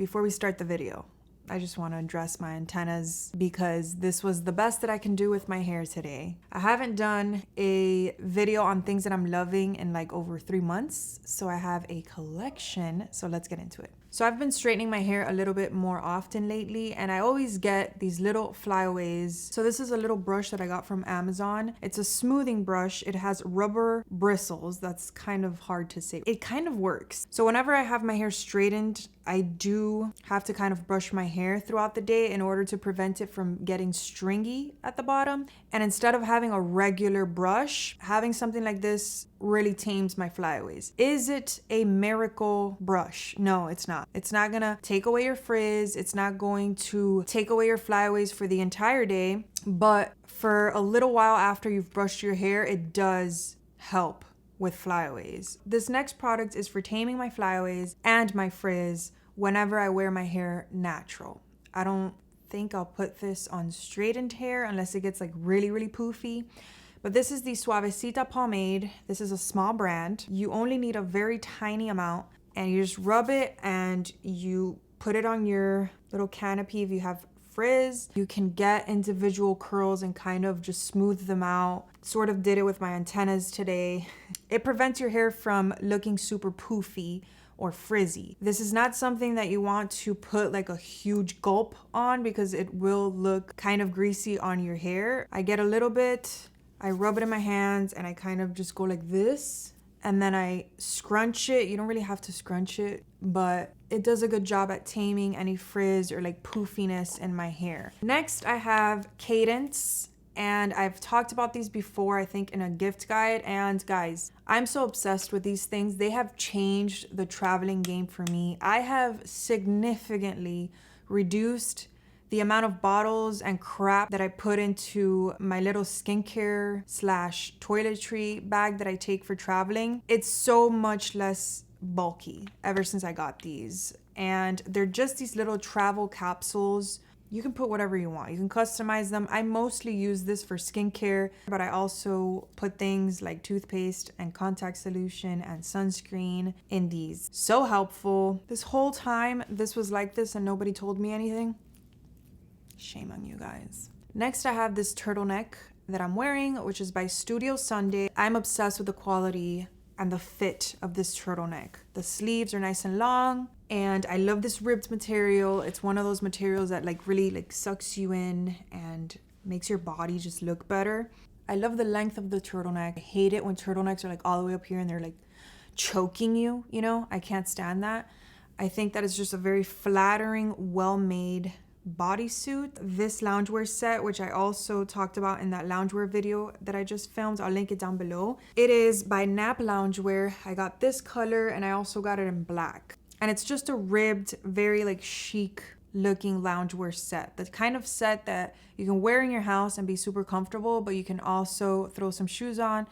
before we start the video, I just want to address my antennas because this was the best that I can do with my hair today. I haven't done a video on things that I'm loving in like over 3 months, so I have a collection, so let's get into it. So I've been straightening my hair a little bit more often lately, and I always get these little flyaways. So this is a little brush that I got from Amazon. It's a smoothing brush. It has rubber bristles. That's kind of hard to say. It kind of works. So whenever I have my hair straightened, I do have to kind of brush my hair throughout the day in order to prevent it from getting stringy at the bottom. And instead of having a regular brush, having something like this really tames my flyaways. Is it a miracle brush? No, it's not. It's not gonna take away your frizz. It's not going to take away your flyaways for the entire day. But for a little while after you've brushed your hair, it does help with flyaways. This next product is for taming my flyaways and my frizz whenever I wear my hair natural. I don't think I'll put this on straightened hair unless it gets like really, really poofy. But this is the Suavecita pomade. This is a small brand. You only need a very tiny amount and you just rub it and you put it on your little canopy if you have frizz. You can get individual curls and kind of just smooth them out. Sort of did it with my antennas today. It prevents your hair from looking super poofy or frizzy. This is not something that you want to put like a huge gulp on because it will look kind of greasy on your hair. I get a little bit, I rub it in my hands and I kind of just go like this and then I scrunch it. You don't really have to scrunch it, but it does a good job at taming any frizz or like poofiness in my hair. Next, I have Cadence. And I've talked about these before, I think in a gift guide. And guys, I'm so obsessed with these things. They have changed the traveling game for me. I have significantly reduced the amount of bottles and crap that I put into my little skincare / toiletry bag that I take for traveling. It's so much less bulky ever since I got these. And they're just these little travel capsules. You can put whatever you want. You can customize them. I mostly use this for skincare, but I also put things like toothpaste and contact solution and sunscreen in these. So helpful. This whole time, this was like this and nobody told me anything. Shame on you guys. Next, I have this turtleneck that I'm wearing, which is by Studio Sunday. I'm obsessed with the quality and the fit of this turtleneck. The sleeves are nice and long. And I love this ribbed material. It's one of those materials that like really like sucks you in and makes your body just look better. I love the length of the turtleneck. I hate it when turtlenecks are like all the way up here and they're like choking you, you know? I can't stand that. I think that is just a very flattering, well-made bodysuit. This loungewear set, which I also talked about in that loungewear video that I just filmed, I'll link it down below. It is by Nap Loungewear. I got this color and I also got it in black. And it's just a ribbed, very like chic looking loungewear set. The kind of set that you can wear in your house and be super comfortable, but you can also throw some shoes on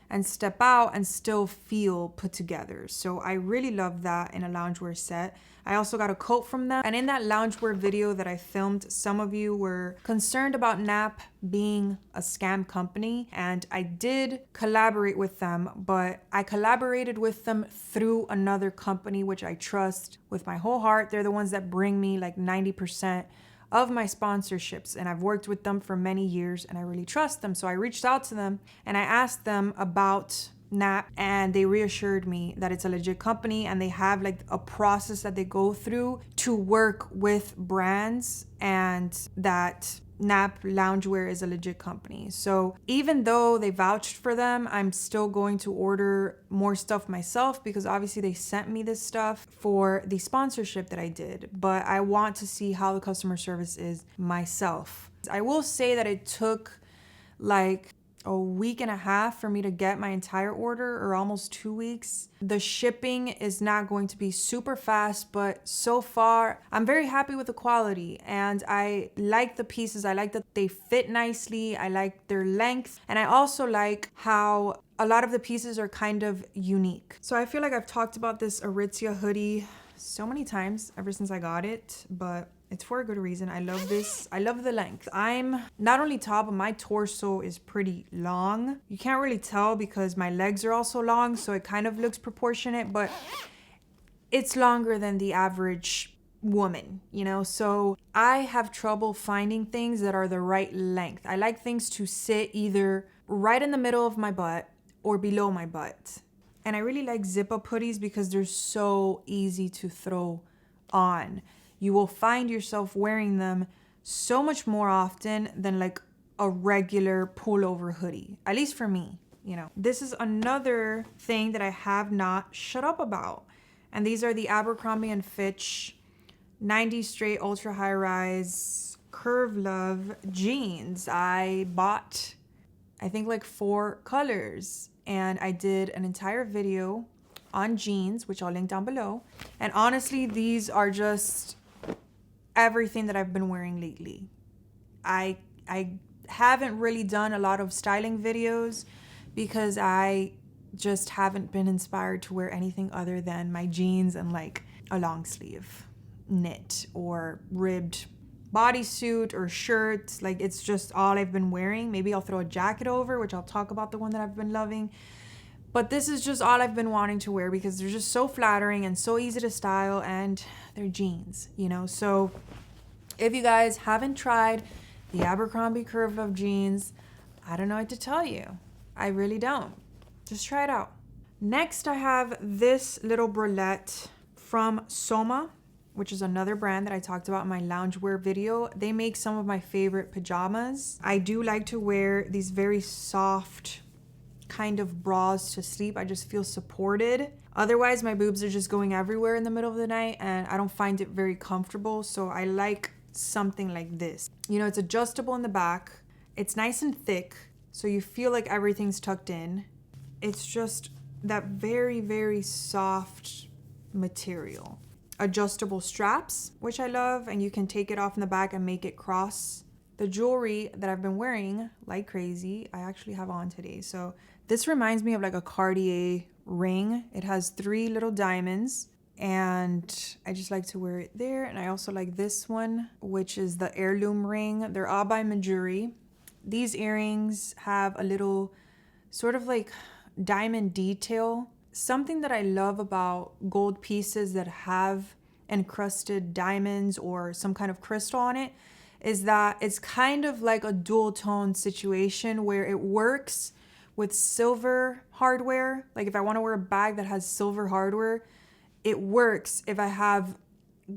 and step out and still feel put together. So I really love that in a loungewear set. I also got a coat from them. And in that loungewear video that I filmed, some of you were concerned about Nap being a scam company. And I did collaborate with them, but I collaborated with them through another company, which I trust with my whole heart. They're the ones that bring me like 90% of my sponsorships, and I've worked with them for many years and I really trust them. So I reached out to them and I asked them about Nap, and they reassured me that it's a legit company and they have like a process that they go through to work with brands, and that Nap Loungewear is a legit company. So even though they vouched for them, I'm still going to order more stuff myself because obviously they sent me this stuff for the sponsorship that I did, but I want to see how the customer service is myself. I will say that it took like a week and a half for me to get my entire order, or almost 2 weeks. The shipping is not going to be super fast, but so far I'm very happy with the quality and I like the pieces. I like that they fit nicely. I like their length, and I also like how a lot of the pieces are kind of unique. So I feel like I've talked about this Aritzia hoodie so many times ever since I got it, but it's for a good reason. I love this. I love the length. I'm not only tall, but my torso is pretty long. You can't really tell because my legs are also long, so it kind of looks proportionate, but it's longer than the average woman, you know? So I have trouble finding things that are the right length. I like things to sit either right in the middle of my butt or below my butt. And I really like zip-up hoodies because they're so easy to throw on. You will find yourself wearing them so much more often than like a regular pullover hoodie, at least for me, you know. This is another thing that I have not shut up about. And these are the Abercrombie & Fitch 90 straight ultra high rise Curve Love jeans. I bought, I think, like 4 colors, and I did an entire video on jeans, which I'll link down below. And honestly, these are just everything that I've been wearing lately. I haven't really done a lot of styling videos because I just haven't been inspired to wear anything other than my jeans and like a long sleeve knit or ribbed bodysuit or shirt. Like, it's just all I've been wearing. Maybe I'll throw a jacket over, which I'll talk about the one that I've been loving. But this is just all I've been wanting to wear because they're just so flattering and so easy to style, and they're jeans, you know? So if you guys haven't tried the Abercrombie Curve Love jeans, I don't know what to tell you. I really don't. Just try it out. Next, I have this little bralette from Soma, which is another brand that I talked about in my loungewear video. They make some of my favorite pajamas. I do like to wear these very soft kind of bras to sleep. I just feel supported. Otherwise, my boobs are just going everywhere in the middle of the night, and I don't find it very comfortable. So I like something like this. You know, it's adjustable in the back. It's nice and thick, so you feel like everything's tucked in. It's just that very, very soft material. Adjustable straps, which I love, and you can take it off in the back and make it cross. The jewelry that I've been wearing like crazy, I actually have on today. So this reminds me of like a Cartier ring. It has 3 little diamonds, and I just like to wear it there. And I also like this one, which is the Heirloom ring. They're all by Mejuri. These earrings have a little sort of like diamond detail. Something that I love about gold pieces that have encrusted diamonds or some kind of crystal on it is that it's kind of like a dual tone situation where it works with silver hardware. Like if I want to wear a bag that has silver hardware, it works if I have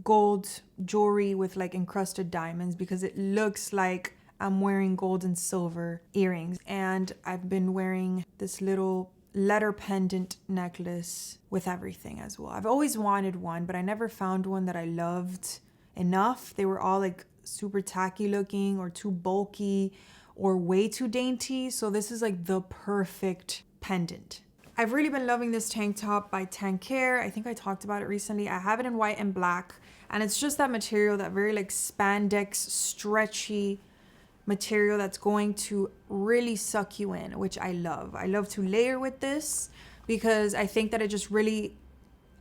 gold jewelry with like encrusted diamonds, because it looks like I'm wearing gold and silver earrings. And I've been wearing this little letter pendant necklace with everything as well. I've always wanted one, but I never found one that I loved enough. They were all like super tacky looking or too bulky or way too dainty. So this is like the perfect pendant. I've really been loving this tank top by Tankare. I think I talked about it recently. I have it in white and black, and it's just that material, that very like spandex stretchy material that's going to really suck you in, which I love. I love to layer with this because I think that it just really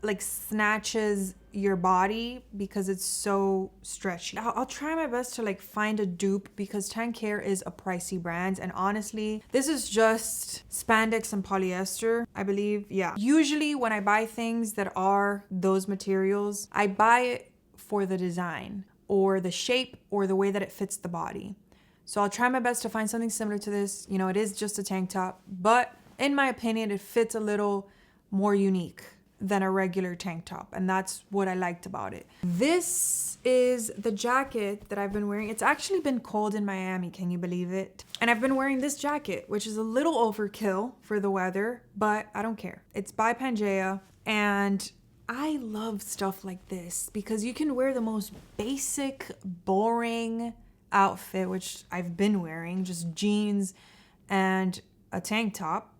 like snatches your body because it's so stretchy. I'll try my best to like find a dupe because Tankare is a pricey brand, and honestly, this is just spandex and polyester, I believe. Yeah. Usually when I buy things that are those materials, I buy it for the design or the shape or the way that it fits the body. So I'll try my best to find something similar to this. You know, it is just a tank top, but in my opinion, it fits a little more unique than a regular tank top, and that's what I liked about it. This is the jacket that I've been wearing. It's actually been cold in Miami, can you believe it? And I've been wearing this jacket, which is a little overkill for the weather, but I don't care. It's by Pangea, and I love stuff like this because you can wear the most basic, boring outfit, which I've been wearing, just jeans and a tank top,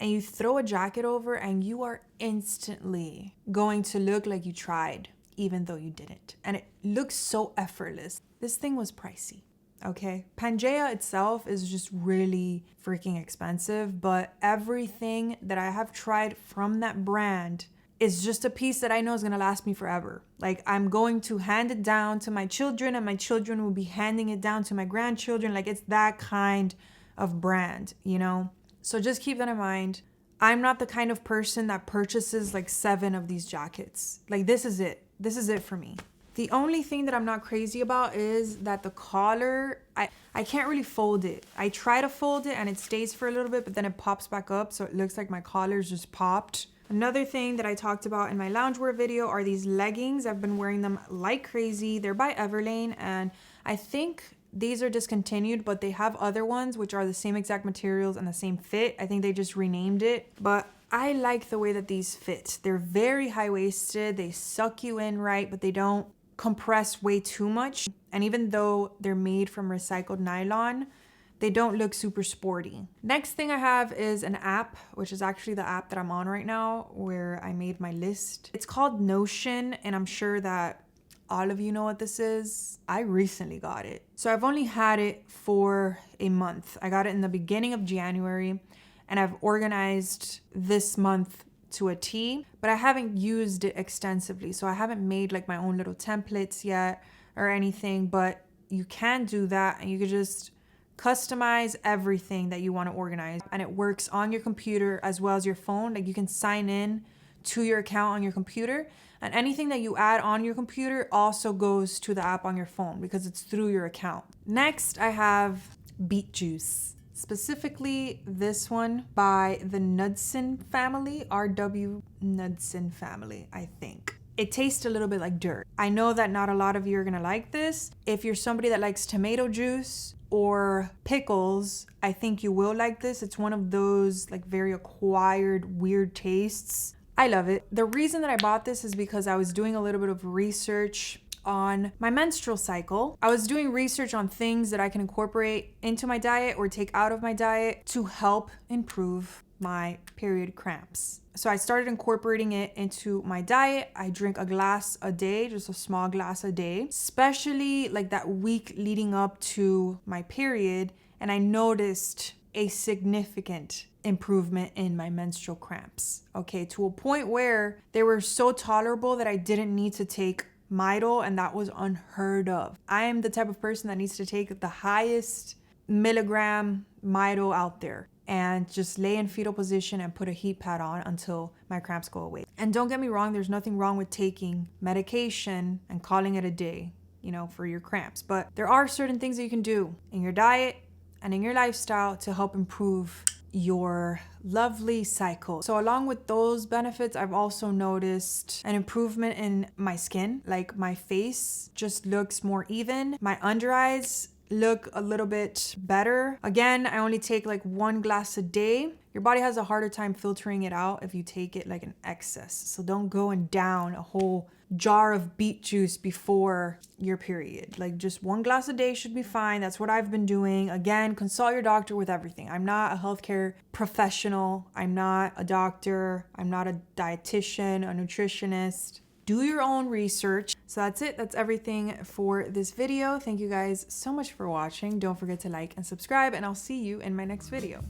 and you throw a jacket over and you are instantly going to look like you tried, even though you didn't. And it looks so effortless. This thing was pricey, okay? Pangea itself is just really freaking expensive, but everything that I have tried from that brand is just a piece that I know is gonna last me forever. Like, I'm going to hand it down to my children, and my children will be handing it down to my grandchildren. Like, it's that kind of brand, you know? So just keep that in mind. I'm not the kind of person that purchases like 7 of these jackets. Like, this is it. This is it for me. The only thing that I'm not crazy about is that the collar, I can't really fold it. I try to fold it and it stays for a little bit, but then it pops back up. So it looks like my collar's just popped. Another thing that I talked about in my loungewear video are these leggings. I've been wearing them like crazy. They're by Everlane, and I think these are discontinued, but they have other ones which are the same exact materials and the same fit. I think they just renamed it, but I like the way that these fit. They're very high-waisted. They suck you in right, but they don't compress way too much. And even though they're made from recycled nylon, they don't look super sporty. Next thing I have is an app, which is actually the app that I'm on right now, where I made my list. It's called Notion, and I'm sure that all of you know what this is. I recently got it. So I've only had it for a month. I got it in the beginning of January, and I've organized this month to a T, but I haven't used it extensively. So I haven't made like my own little templates yet or anything, but you can do that, and you could just customize everything that you want to organize, and it works on your computer as well as your phone. Like, you can sign in to your account on your computer, and anything that you add on your computer also goes to the app on your phone because it's through your account. Next, I have beet juice, specifically this one by the Knudsen family, R.W. Knudsen family, I think. It tastes a little bit like dirt. I know that not a lot of you are gonna like this. If you're somebody that likes tomato juice or pickles, I think you will like this. It's one of those like very acquired weird tastes. I love it. The reason that I bought this is because I was doing a little bit of research on my menstrual cycle. I was doing research on things that I can incorporate into my diet or take out of my diet to help improve my period cramps. So I started incorporating it into my diet. I drink a glass a day, just a small glass a day, especially like that week leading up to my period. And I noticed a significant improvement in my menstrual cramps. Okay, to a point where they were so tolerable that I didn't need to take Midol, and that was unheard of. I am the type of person that needs to take the highest milligram Midol out there and just lay in fetal position and put a heat pad on until my cramps go away. And don't get me wrong, there's nothing wrong with taking medication and calling it a day, you know, for your cramps. But there are certain things that you can do in your diet and in your lifestyle to help improve your lovely cycle. So along with those benefits, I've also noticed an improvement in my skin. Like, my face just looks more even. My under eyes look a little bit better. Again, I only take like 1 glass a day. Your body has a harder time filtering it out if you take it like an excess. So don't go and down a whole jar of beet juice before your period. Like, just 1 glass a day should be fine. That's what I've been doing. Again, consult your doctor with everything. I'm not a healthcare professional. I'm not a doctor. I'm not a dietitian, a nutritionist. Do your own research. So that's it. That's everything for this video. Thank you guys so much for watching. Don't forget to like and subscribe, and I'll see you in my next video.